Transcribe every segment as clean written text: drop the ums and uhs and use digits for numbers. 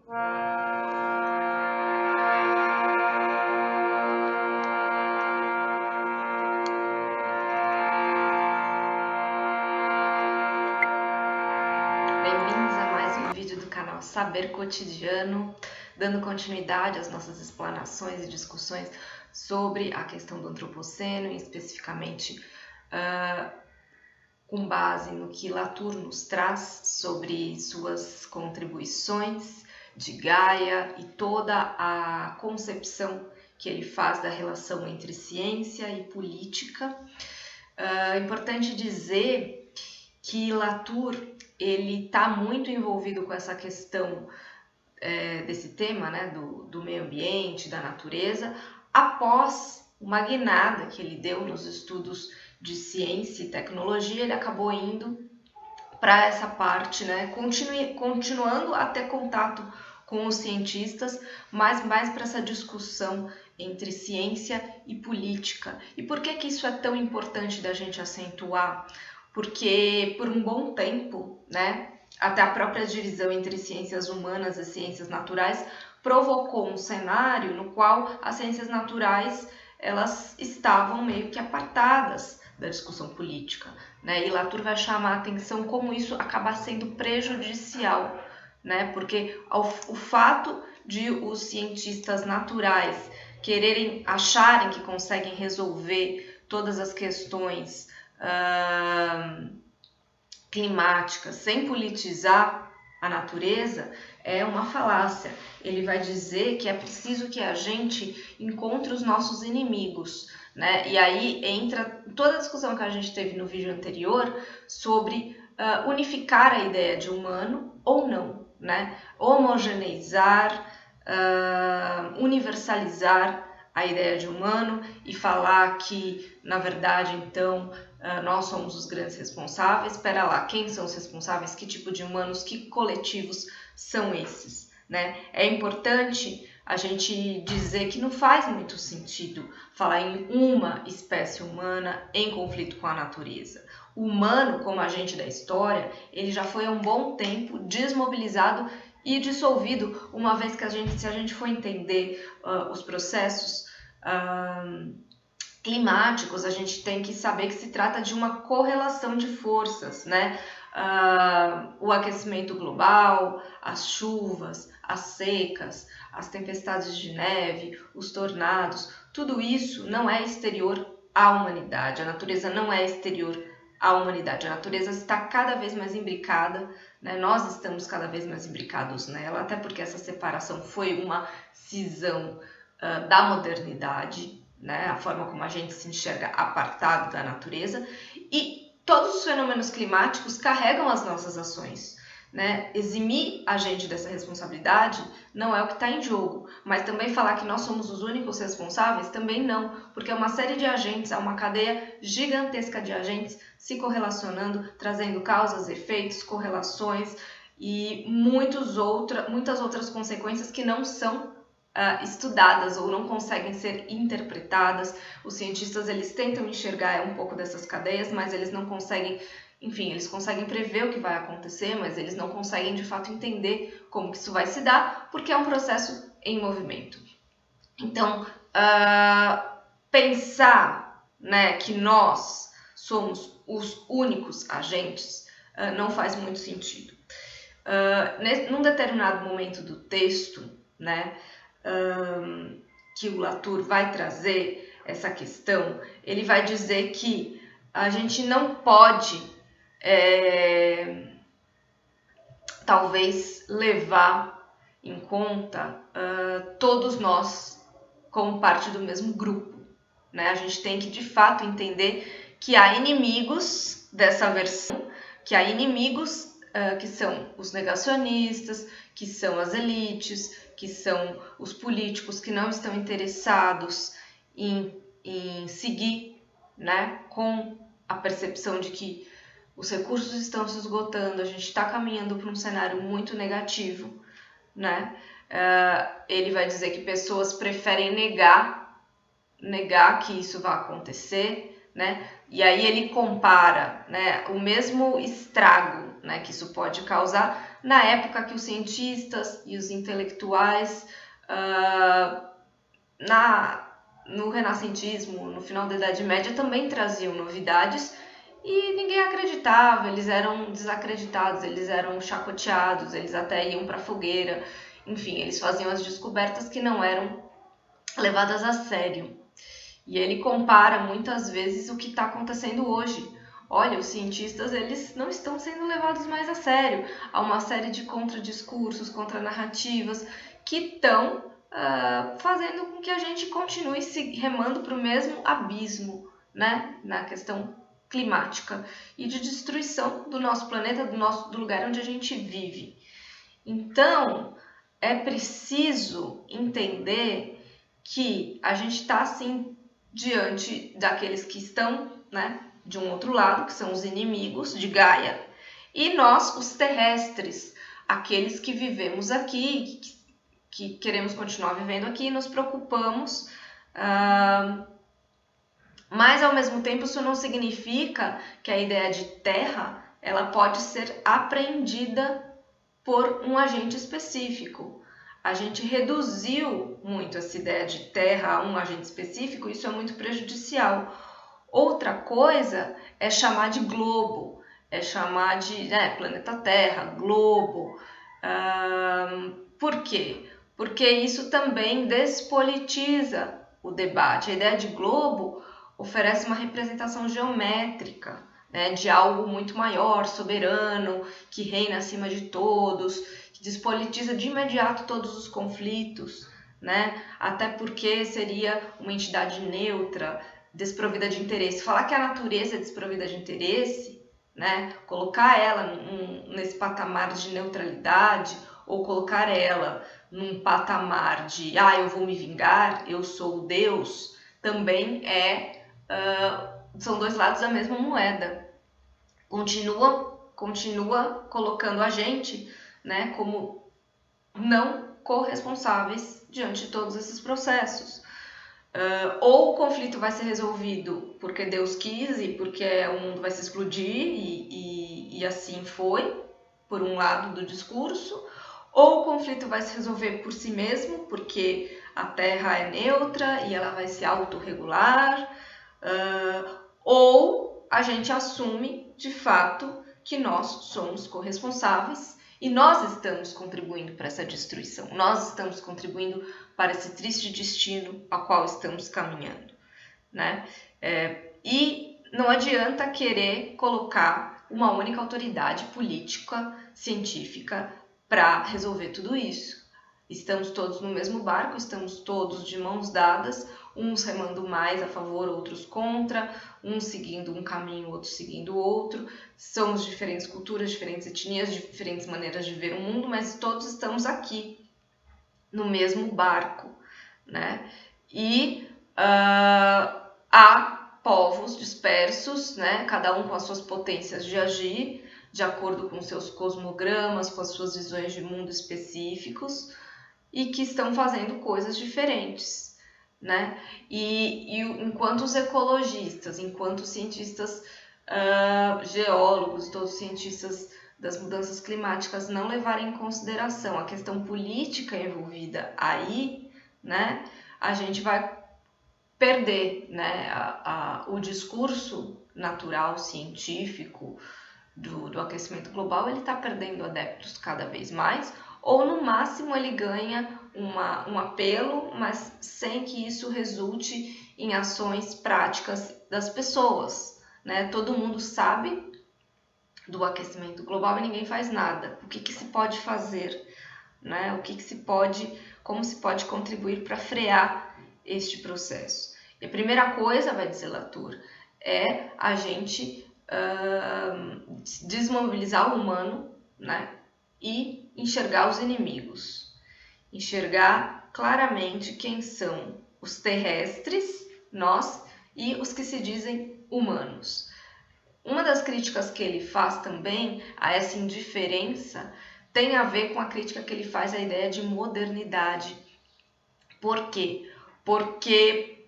Bem-vindos a mais um vídeo do canal Saber Cotidiano, dando continuidade às nossas explanações e discussões sobre a questão do antropoceno, e especificamente com base no que Latour nos traz sobre suas contribuições de Gaia e toda a concepção que ele faz da relação entre ciência e política. É importante dizer que Latour ele está muito envolvido com essa questão desse tema, né, do meio ambiente, da natureza, após uma guinada que ele deu nos estudos de ciência e tecnologia. Ele acabou indo para essa parte, né, continuando a ter contato com os cientistas, mas mais para essa discussão entre ciência e política. E por que isso é tão importante da gente acentuar? Porque por um bom tempo, né, até a própria divisão entre ciências humanas e ciências naturais provocou um cenário no qual as ciências naturais elas estavam meio que apartadas da discussão política, né? E Latour vai chamar a atenção como isso acaba sendo prejudicial, né? Porque o fato de os cientistas naturais acharem que conseguem resolver todas as questões climáticas sem politizar a natureza é uma falácia. Ele vai dizer que é preciso que a gente encontre os nossos inimigos, né? E aí entra toda a discussão que a gente teve no vídeo anterior sobre unificar a ideia de humano ou não, né? Homogeneizar, universalizar a ideia de humano e falar que, na verdade, então, nós somos os grandes responsáveis. Espera lá, quem são os responsáveis? Que tipo de humanos? Que coletivos são esses, né? É importante a gente dizer que não faz muito sentido falar em uma espécie humana em conflito com a natureza. O humano, como agente da história, ele já foi há um bom tempo desmobilizado e dissolvido, uma vez que se a gente for entender os processos climáticos, a gente tem que saber que se trata de uma correlação de forças, né? O aquecimento global, as chuvas, as secas, as tempestades de neve, os tornados, tudo isso não é exterior à humanidade. A natureza não é exterior à humanidade. A natureza está cada vez mais imbricada, né? Nós estamos cada vez mais imbricados nela, até porque essa separação foi uma cisão da modernidade, né? A forma como a gente se enxerga apartado da natureza, e todos os fenômenos climáticos carregam as nossas ações, né? Eximir a gente dessa responsabilidade não é o que está em jogo, mas também falar que nós somos os únicos responsáveis também não, porque é uma série de agentes, é uma cadeia gigantesca de agentes se correlacionando, trazendo causas, efeitos, correlações e muitas outras consequências que não são estudadas ou não conseguem ser interpretadas. Os cientistas eles tentam enxergar um pouco dessas cadeias, mas eles não conseguem, enfim, eles conseguem prever o que vai acontecer, mas eles não conseguem de fato entender como que isso vai se dar, porque é um processo em movimento. Então, pensar, né, que nós somos os únicos agentes não faz muito sentido. Num determinado momento do texto, né, que o Latour vai trazer essa questão, ele vai dizer que a gente não pode talvez levar em conta todos nós como parte do mesmo grupo, né? A gente tem que de fato entender que há inimigos dessa versão, que há inimigos que são os negacionistas, que são as elites, que são os políticos que não estão interessados em seguir, né, com a percepção de que os recursos estão se esgotando, a gente está caminhando para um cenário muito negativo, né? Ele vai dizer que pessoas preferem negar que isso vai acontecer, né? E aí ele compara, né, o mesmo estrago, né, que isso pode causar na época que os cientistas e os intelectuais, no renascentismo, no final da Idade Média, também traziam novidades e ninguém acreditava, eles eram desacreditados, eles eram chacoteados, eles até iam para a fogueira, enfim, eles faziam as descobertas que não eram levadas a sério. E ele compara muitas vezes o que está acontecendo hoje. Olha, os cientistas, eles não estão sendo levados mais a sério. Há uma série de contradiscursos, contranarrativas que estão fazendo com que a gente continue se remando para o mesmo abismo, né? Na questão climática e de destruição do nosso planeta, do lugar onde a gente vive. Então, é preciso entender que a gente está, assim, diante daqueles que estão, né, de um outro lado, que são os inimigos de Gaia, e nós, os terrestres, aqueles que vivemos aqui, que queremos continuar vivendo aqui, nos preocupamos, mas ao mesmo tempo isso não significa que a ideia de terra ela pode ser apreendida por um agente específico. A gente reduziu muito essa ideia de terra a um agente específico, isso é muito prejudicial. Outra coisa é chamar de globo, é chamar de planeta Terra, globo. Por quê? Porque isso também despolitiza o debate. A ideia de globo oferece uma representação geométrica, né, de algo muito maior, soberano, que reina acima de todos, que despolitiza de imediato todos os conflitos, né? Até porque seria uma entidade neutra, desprovida de interesse. Falar que a natureza é desprovida de interesse, né, colocar ela nesse patamar de neutralidade, ou colocar ela num patamar de eu vou me vingar, eu sou o Deus, também são dois lados da mesma moeda. Continua colocando a gente, né, como não corresponsáveis diante de todos esses processos. Ou o conflito vai ser resolvido porque Deus quis e porque o mundo vai se explodir e assim foi, por um lado do discurso, ou o conflito vai se resolver por si mesmo, porque a Terra é neutra e ela vai se autorregular, ou a gente assume de fato que nós somos corresponsáveis e nós estamos contribuindo para essa destruição, nós estamos contribuindo para esse triste destino ao qual estamos caminhando, né? E não adianta querer colocar uma única autoridade política, científica, para resolver tudo isso. Estamos todos no mesmo barco, estamos todos de mãos dadas, uns remando mais a favor, outros contra, uns seguindo um caminho, outros seguindo outro. Somos diferentes culturas, diferentes etnias, diferentes maneiras de ver o mundo, mas todos estamos aqui, no mesmo barco, né? E há povos dispersos, né? Cada um com as suas potências de agir, de acordo com seus cosmogramas, com as suas visões de mundo específicos, e que estão fazendo coisas diferentes, né? E enquanto os ecologistas, enquanto os cientistas geólogos, todos os cientistas das mudanças climáticas não levarem em consideração a questão política envolvida aí, né, a gente vai perder, né, o discurso natural, científico do aquecimento global, ele está perdendo adeptos cada vez mais, ou no máximo ele ganha um apelo, mas sem que isso resulte em ações práticas das pessoas, né? Todo mundo sabe do aquecimento global e ninguém faz nada. O que se pode fazer, né? Como se pode contribuir para frear este processo? E a primeira coisa, vai dizer Latour, é a gente desmobilizar o humano, né? E enxergar os inimigos. Enxergar claramente quem são os terrestres, nós, e os que se dizem humanos. Uma das críticas que ele faz também a essa indiferença tem a ver com a crítica que ele faz à ideia de modernidade. Por quê? Porque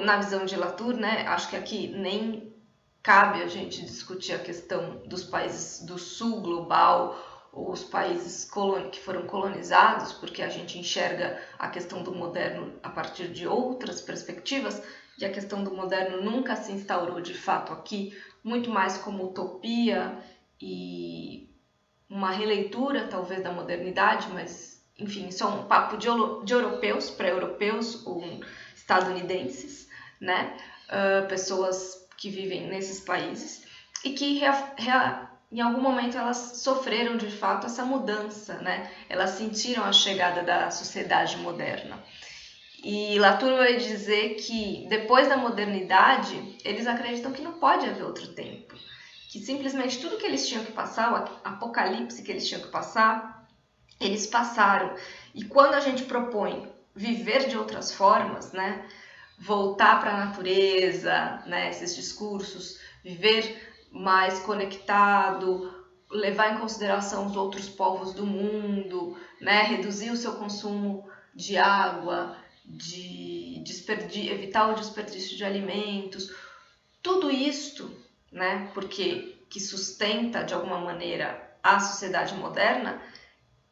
na visão de Latour, né, acho que aqui nem cabe a gente discutir a questão dos países do sul global, ou os países que foram colonizados, porque a gente enxerga a questão do moderno a partir de outras perspectivas, e a questão do moderno nunca se instaurou de fato aqui, muito mais como utopia e uma releitura talvez da modernidade, mas enfim, isso é um papo de europeus para europeus ou estadunidenses, né? Pessoas que vivem nesses países e que em algum momento elas sofreram de fato essa mudança, né? Elas sentiram a chegada da sociedade moderna. E Latour vai dizer que depois da modernidade, eles acreditam que não pode haver outro tempo. Que simplesmente tudo que eles tinham que passar, o apocalipse que eles tinham que passar, eles passaram. E quando a gente propõe viver de outras formas, né? Voltar para a natureza, né? Esses discursos, viver mais conectado, levar em consideração os outros povos do mundo, né? Reduzir o seu consumo de água, evitar o desperdício de alimentos, tudo isto, né? Porque que sustenta de alguma maneira a sociedade moderna,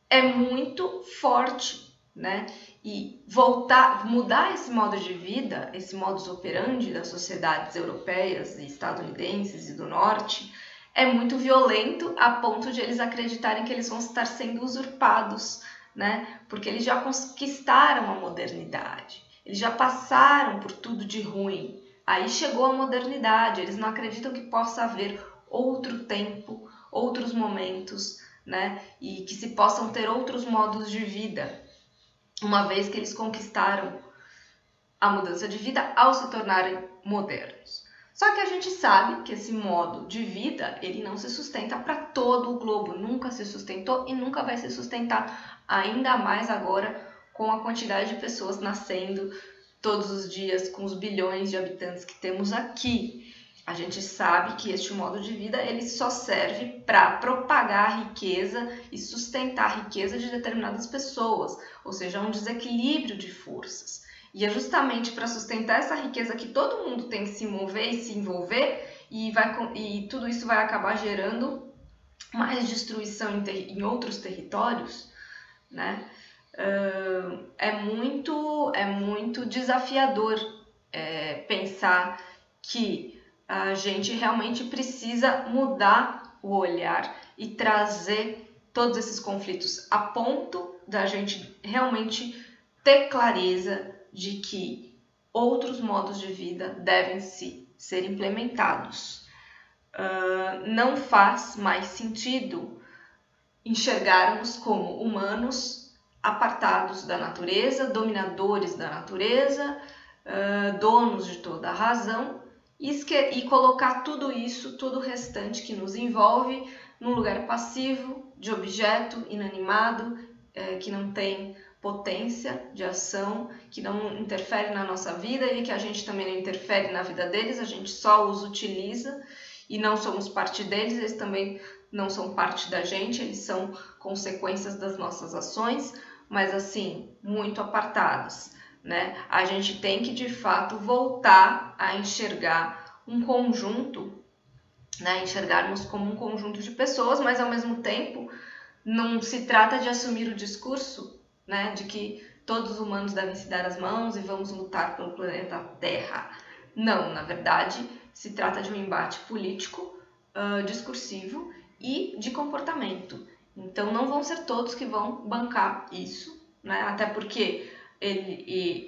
é muito forte, né? E mudar esse modo de vida, esse modus operandi das sociedades europeias e estadunidenses e do norte, é muito violento a ponto de eles acreditarem que eles vão estar sendo usurpados, né? Porque eles já conquistaram a modernidade, eles já passaram por tudo de ruim. Aí chegou a modernidade, eles não acreditam que possa haver outro tempo, outros momentos, né? E que se possam ter outros modos de vida, uma vez que eles conquistaram a mudança de vida ao se tornarem modernos. Só que a gente sabe que esse modo de vida, ele não se sustenta para todo o globo, nunca se sustentou e nunca vai se sustentar, ainda mais agora com a quantidade de pessoas nascendo todos os dias, com os bilhões de habitantes que temos aqui. A gente sabe que este modo de vida ele só serve para propagar a riqueza e sustentar a riqueza de determinadas pessoas, ou seja, um desequilíbrio de forças. E é justamente para sustentar essa riqueza que todo mundo tem que se mover e se envolver, e tudo isso vai acabar gerando mais destruição em outros territórios, né? É muito desafiador pensar que a gente realmente precisa mudar o olhar e trazer todos esses conflitos a ponto da gente realmente ter clareza de que outros modos de vida devem ser implementados. Não faz mais sentido enxergarmos como humanos apartados da natureza, dominadores da natureza, donos de toda a razão, e colocar tudo isso, todo o restante que nos envolve, num lugar passivo, de objeto inanimado, que não tem potência de ação, que não interfere na nossa vida e que a gente também não interfere na vida deles, a gente só os utiliza e não somos parte deles, eles também não são parte da gente, eles são consequências das nossas ações, mas assim, muito apartados, né? A gente tem que de fato voltar a enxergar um conjunto, né? Enxergarmos como um conjunto de pessoas, mas ao mesmo tempo não se trata de assumir o discurso, né? De que todos os humanos devem se dar as mãos e vamos lutar pelo planeta Terra. Não, na verdade, se trata de um embate político, discursivo e de comportamento. Então não vão ser todos que vão bancar isso, né? Até porque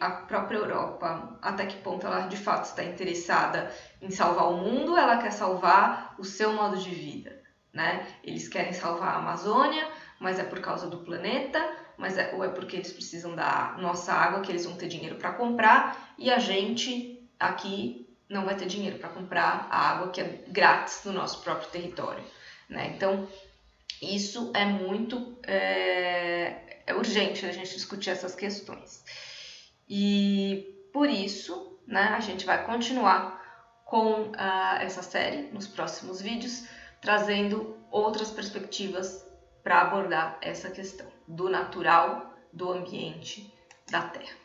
a própria Europa, até que ponto ela de fato está interessada em salvar o mundo, ela quer salvar o seu modo de vida, né? Eles querem salvar a Amazônia, mas é por causa do planeta, ou é porque eles precisam da nossa água que eles vão ter dinheiro para comprar, e a gente aqui não vai ter dinheiro para comprar a água que é grátis no nosso próprio território, né? Então isso é muito urgente a gente discutir essas questões. E por isso, né, a gente vai continuar com essa série nos próximos vídeos, trazendo outras perspectivas para abordar essa questão do natural, do ambiente, da Terra.